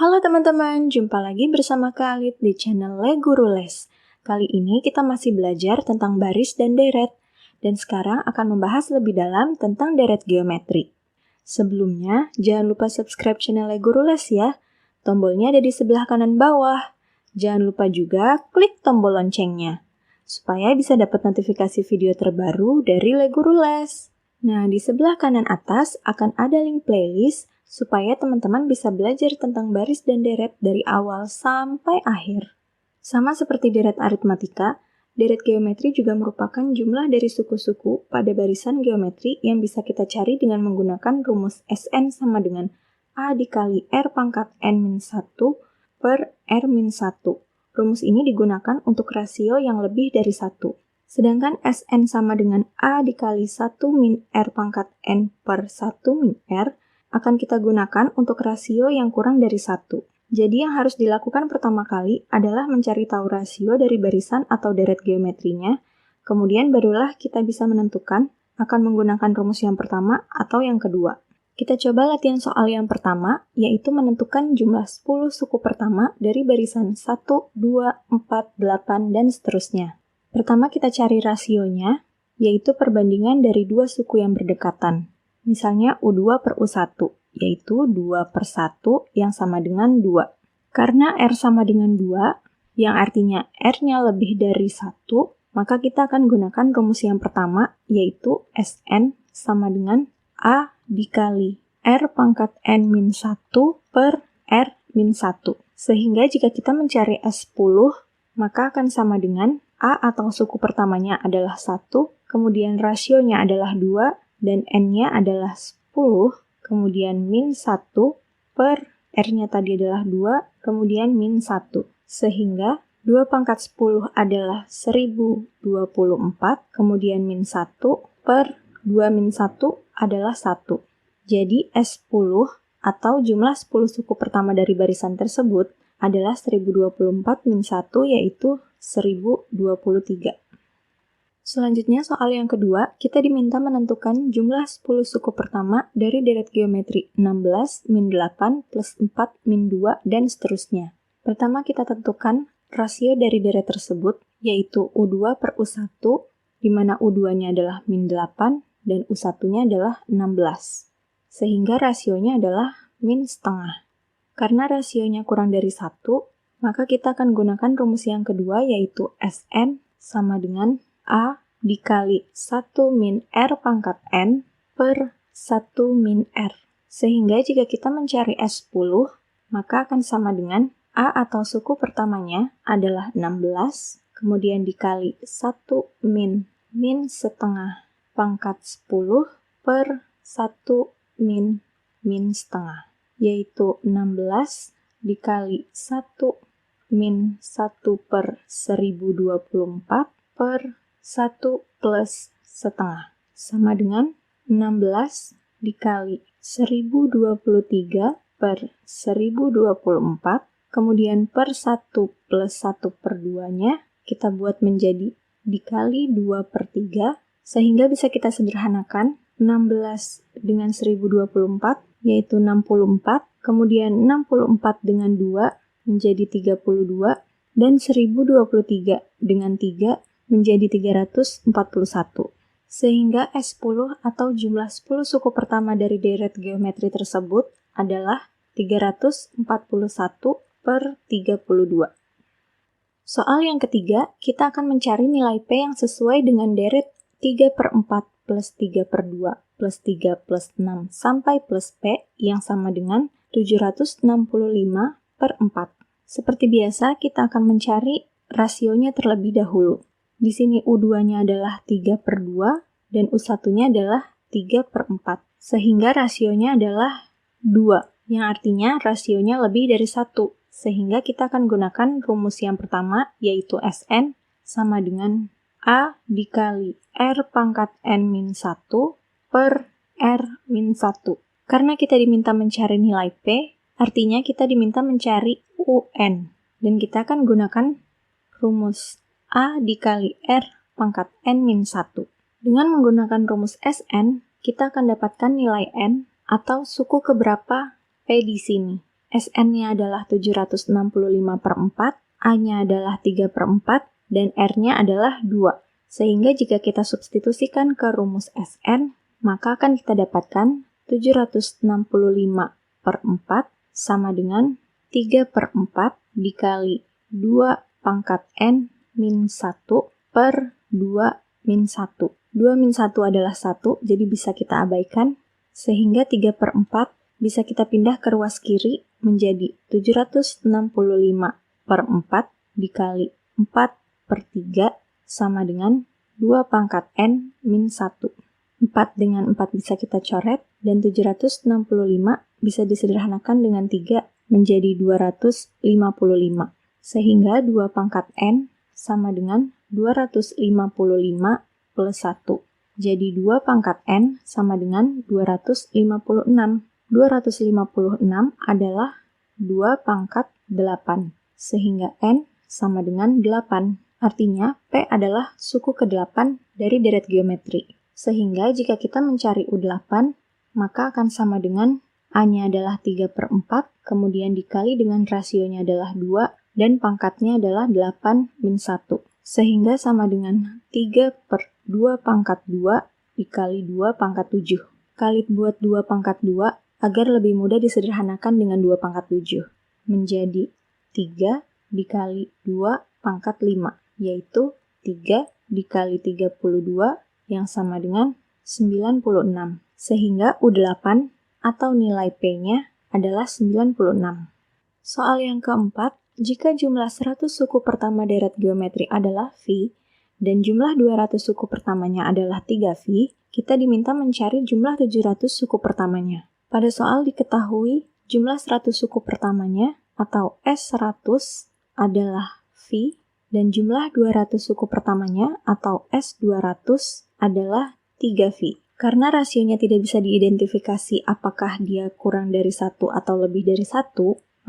Halo teman-teman, jumpa lagi bersama Kak Alit di channel Le Guru Les. Kali ini kita masih belajar tentang baris dan deret, dan sekarang akan membahas lebih dalam tentang deret geometri. Sebelumnya, jangan lupa subscribe channel Le Guru Les ya. Tombolnya ada di sebelah kanan bawah. Jangan lupa juga klik tombol loncengnya, supaya bisa dapat notifikasi video terbaru dari Le Guru Les. Nah, di sebelah kanan atas akan ada link playlist supaya teman-teman bisa belajar tentang baris dan deret dari awal sampai akhir. Sama seperti deret aritmatika, deret geometri juga merupakan jumlah dari suku-suku pada barisan geometri yang bisa kita cari dengan menggunakan rumus Sn sama dengan A dikali R pangkat N-1 per R-1. Rumus ini digunakan untuk rasio yang lebih dari 1. Sedangkan Sn sama dengan A dikali 1 min R pangkat N per 1 min R akan kita gunakan untuk rasio yang kurang dari 1. Jadi yang harus dilakukan pertama kali adalah mencari tahu rasio dari barisan atau deret geometrinya, kemudian barulah kita bisa menentukan akan menggunakan rumus yang pertama atau yang kedua. Kita coba latihan soal yang pertama, yaitu menentukan jumlah 10 suku pertama dari barisan 1, 2, 4, 8, dan seterusnya. Pertama kita cari rasionya, yaitu perbandingan dari dua suku yang berdekatan. Misalnya U2 per U1, yaitu 2 per 1 yang sama dengan 2. Karena R sama dengan 2, yang artinya R-nya lebih dari 1, maka kita akan gunakan rumus yang pertama, yaitu Sn sama dengan A dikali R pangkat N-1 per R-1. Sehingga jika kita mencari S10, maka akan sama dengan A atau suku pertamanya adalah 1, kemudian rasionya adalah 2, dan N-nya adalah 10, kemudian min 1 per R-nya tadi adalah 2, kemudian min 1. Sehingga 2 pangkat 10 adalah 1024, kemudian min 1 per 2 min 1 adalah 1. Jadi S10 atau jumlah 10 suku pertama dari barisan tersebut adalah 1024 min 1 yaitu 1023. Selanjutnya soal yang kedua, kita diminta menentukan jumlah 10 suku pertama dari deret geometri 16, min 8, plus 4, min 2, dan seterusnya. Pertama kita tentukan rasio dari deret tersebut, yaitu U2 per U1, di mana U2-nya adalah min 8, dan U1-nya adalah 16. Sehingga rasionya adalah min setengah. Karena rasionya kurang dari 1, maka kita akan gunakan rumus yang kedua, yaitu Sn sama dengan A dikali 1 min R pangkat N per 1 min R. Sehingga jika kita mencari S10, maka akan sama dengan A atau suku pertamanya adalah 16, kemudian dikali 1 min setengah pangkat 10 per 1 min setengah, yaitu 16 dikali 1 min 1 per 1024 per 1 plus setengah, sama dengan 16 dikali 1023 per 1024, kemudian per 1 plus 1 per 2-nya, kita buat menjadi dikali 2 per 3, sehingga bisa kita sederhanakan 16 dengan 1024, yaitu 64, kemudian 64 dengan 2 menjadi 32, dan 1023 dengan 3 menjadi 341. Sehingga S10 atau jumlah 10 suku pertama dari deret geometri tersebut adalah 341 per 32. Soal yang ketiga, kita akan mencari nilai P yang sesuai dengan deret 3 per 4 plus 3 per 2 plus 3 plus 6 sampai plus P yang sama dengan 765 per 4. Seperti biasa, kita akan mencari rasionya terlebih dahulu. Di sini U2-nya adalah 3 per 2, dan U1-nya adalah 3 per 4. Sehingga rasionya adalah 2, yang artinya rasionya lebih dari 1. Sehingga kita akan gunakan rumus yang pertama, yaitu Sn sama dengan A dikali R pangkat N-1 per R-1. Karena kita diminta mencari nilai P, artinya kita diminta mencari UN. Dan kita akan gunakan rumus A dikali R pangkat N-1. Dengan menggunakan rumus Sn, kita akan dapatkan nilai N atau suku keberapa P di sini. Sn-nya adalah 765 per 4, A-nya adalah 3 per 4, dan R-nya adalah 2. Sehingga jika kita substitusikan ke rumus Sn, maka akan kita dapatkan 765 per 4 sama dengan 3 per 4 dikali 2 pangkat N min 1 per 2 min 1. 2 min 1 adalah 1, jadi bisa kita abaikan. Sehingga 3 per 4 bisa kita pindah ke ruas kiri menjadi 765 per 4 dikali 4 per 3 sama dengan 2 pangkat N min 1. 4 dengan 4 bisa kita coret, dan 765 bisa disederhanakan dengan 3 menjadi 255. Sehingga 2 pangkat N sama dengan 255 plus 1. Jadi 2 pangkat N sama dengan 256. 256 adalah 2 pangkat 8. Sehingga N sama dengan 8. Artinya P adalah suku ke-8 dari deret geometri. Sehingga jika kita mencari U8, maka akan sama dengan A-nya adalah 3 per 4, kemudian dikali dengan rasionya adalah 2, dan pangkatnya adalah 8 min 1. Sehingga sama dengan 3 per 2 pangkat 2 dikali 2 pangkat 7. Kali buat 2 pangkat 2 agar lebih mudah disederhanakan dengan 2 pangkat 7. Menjadi 3 dikali 2 pangkat 5, yaitu 3 dikali 32 yang sama dengan 96. Sehingga U8 atau nilai P-nya adalah 96. Soal yang keempat, jika jumlah 100 suku pertama deret geometri adalah V, dan jumlah 200 suku pertamanya adalah 3V, kita diminta mencari jumlah 700 suku pertamanya. Pada soal diketahui jumlah 100 suku pertamanya atau S100 adalah V, dan jumlah 200 suku pertamanya atau S200 adalah 3V. Karena rasionya tidak bisa diidentifikasi apakah dia kurang dari 1 atau lebih dari 1,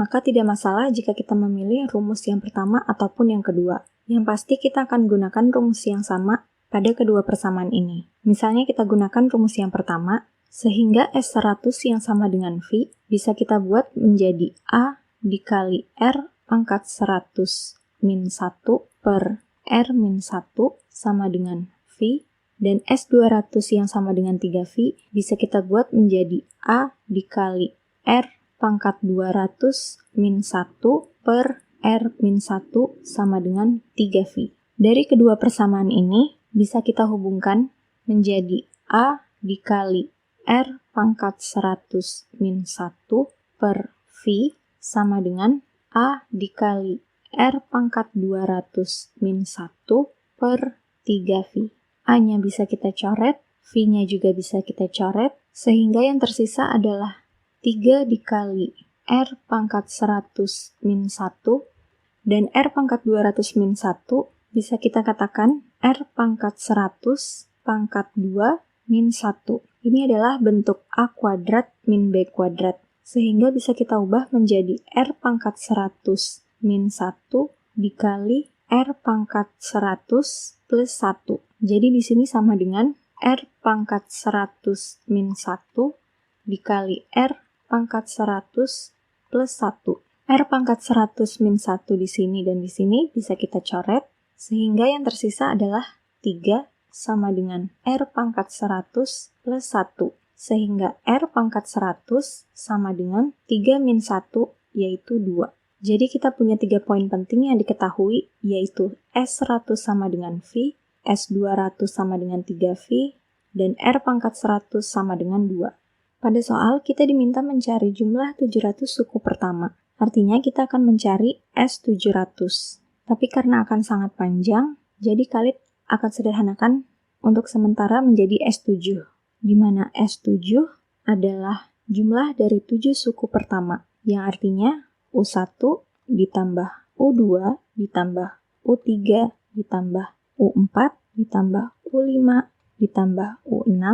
maka tidak masalah jika kita memilih rumus yang pertama ataupun yang kedua. Yang pasti kita akan gunakan rumus yang sama pada kedua persamaan ini. Misalnya kita gunakan rumus yang pertama, sehingga S100 yang sama dengan V bisa kita buat menjadi A dikali R pangkat 100 min 1 per R min 1 sama dengan V, dan S200 yang sama dengan 3V bisa kita buat menjadi A dikali R pangkat 200 min 1 per R min 1 sama dengan 3V. Dari kedua persamaan ini bisa kita hubungkan menjadi A dikali R pangkat 100 min 1 per V sama dengan A dikali R pangkat 200 min 1 per 3V. A-nya bisa kita coret, V-nya juga bisa kita coret, sehingga yang tersisa adalah 3 dikali R pangkat 100 min 1, dan R pangkat 200 min 1 bisa kita katakan R pangkat 100 pangkat 2 min 1. Ini adalah bentuk A kuadrat min B kuadrat, sehingga bisa kita ubah menjadi R pangkat 100 min 1 dikali R pangkat 100 plus 1. Jadi di sini sama dengan R pangkat 100 min 1 dikali R pangkat 100 plus 1. R pangkat 100 min 1 di sini dan di sini bisa kita coret, sehingga yang tersisa adalah 3 sama dengan R pangkat 100 plus 1. Sehingga R pangkat 100 sama dengan 3 min 1, yaitu 2. Jadi kita punya 3 poin penting yang diketahui, yaitu S100 sama dengan V, S200 sama dengan 3V, dan R pangkat 100 sama dengan 2. Pada soal, kita diminta mencari jumlah 700 suku pertama. Artinya kita akan mencari S700. Tapi karena akan sangat panjang, jadi Khalid akan sederhanakan untuk sementara menjadi S7, di mana S7 adalah jumlah dari 7 suku pertama, yang artinya U1 ditambah U2 ditambah U3 ditambah U4 ditambah U5 ditambah U6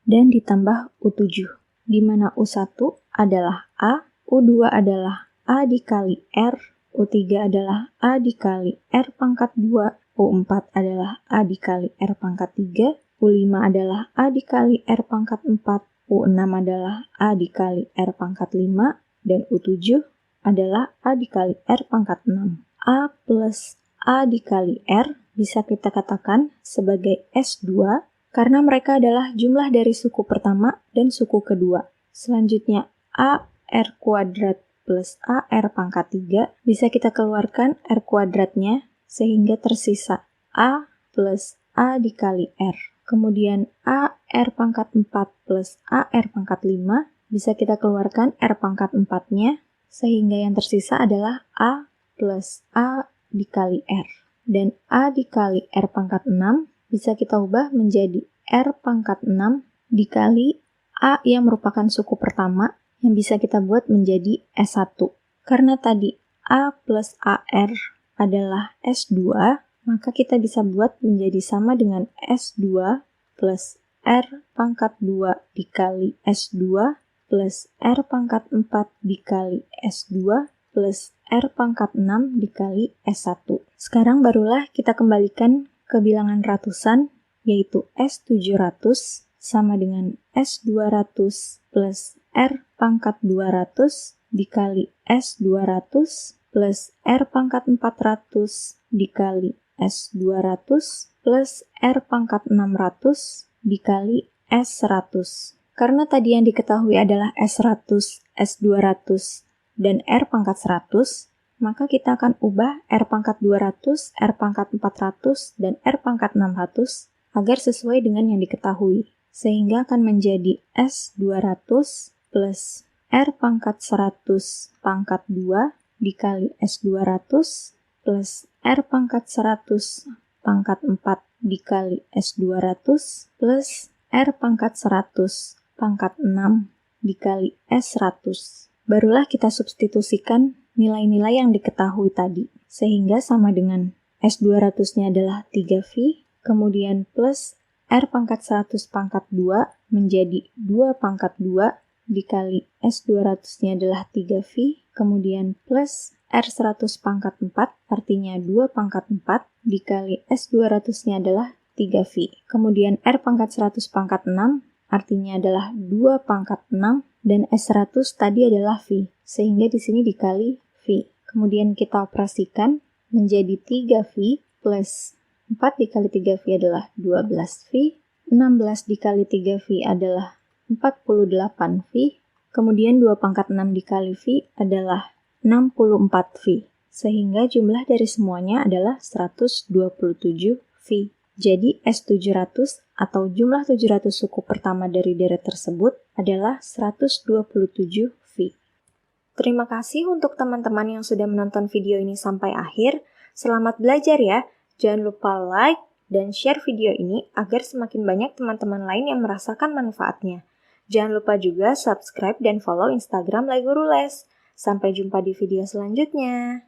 dan ditambah U7, di mana U1 adalah A, U2 adalah A dikali R, U3 adalah A dikali R pangkat 2, U4 adalah A dikali R pangkat 3, U5 adalah A dikali R pangkat 4, U6 adalah A dikali R pangkat 5, dan U7 adalah A dikali R pangkat 6. A plus A dikali R bisa kita katakan sebagai S2 karena mereka adalah jumlah dari suku pertama dan suku kedua. Selanjutnya, AR kuadrat plus AR pangkat 3 bisa kita keluarkan R kuadratnya sehingga tersisa A plus A dikali R. Kemudian AR pangkat 4 plus AR pangkat 5 bisa kita keluarkan R pangkat 4-nya sehingga yang tersisa adalah A plus A dikali R. Dan A dikali R pangkat 6 bisa kita ubah menjadi R pangkat 6 dikali A yang merupakan suku pertama yang bisa kita buat menjadi S1. Karena tadi A plus AR adalah S2, maka kita bisa buat menjadi sama dengan S2 plus R pangkat 2 dikali S2 plus R pangkat 4 dikali S2 plus R pangkat 6 dikali S1. Sekarang barulah kita kembalikan ke bilangan ratusan, yaitu S700 sama dengan S200 plus R pangkat 200 dikali S200 plus R pangkat 400 dikali S200 plus R pangkat 600 dikali S100. Karena tadi yang diketahui adalah S100, S200, dan R pangkat 100, maka kita akan ubah R pangkat 200, R pangkat 400, dan R pangkat 600 agar sesuai dengan yang diketahui. Sehingga akan menjadi S200 plus R pangkat 100 pangkat 2 dikali S200 plus R pangkat 100 pangkat 4 dikali S200 plus R pangkat 100 pangkat 6 dikali S100. Barulah kita substitusikan nilai-nilai yang diketahui tadi. Sehingga sama dengan S200-nya adalah 3V, kemudian plus R pangkat 100 pangkat 2 menjadi 2 pangkat 2 dikali S200-nya adalah 3V, kemudian plus R100 pangkat 4 artinya 2 pangkat 4 dikali S200-nya adalah 3V. Kemudian R pangkat 100 pangkat 6 artinya adalah 2 pangkat 6 dan S100 tadi adalah V, sehingga di sini dikali V. Kemudian kita operasikan menjadi 3V plus 4 dikali 3V adalah 12V, 16 dikali 3V adalah 48V, kemudian 2 pangkat 6 dikali V adalah 64V, sehingga jumlah dari semuanya adalah 127V. Jadi S700 atau jumlah 700 suku pertama dari deret tersebut adalah 127V. Terima kasih untuk teman-teman yang sudah menonton video ini sampai akhir. Selamat belajar ya. Jangan lupa like dan share video ini agar semakin banyak teman-teman lain yang merasakan manfaatnya. Jangan lupa juga subscribe dan follow Instagram Le Guru Les. Sampai jumpa di video selanjutnya.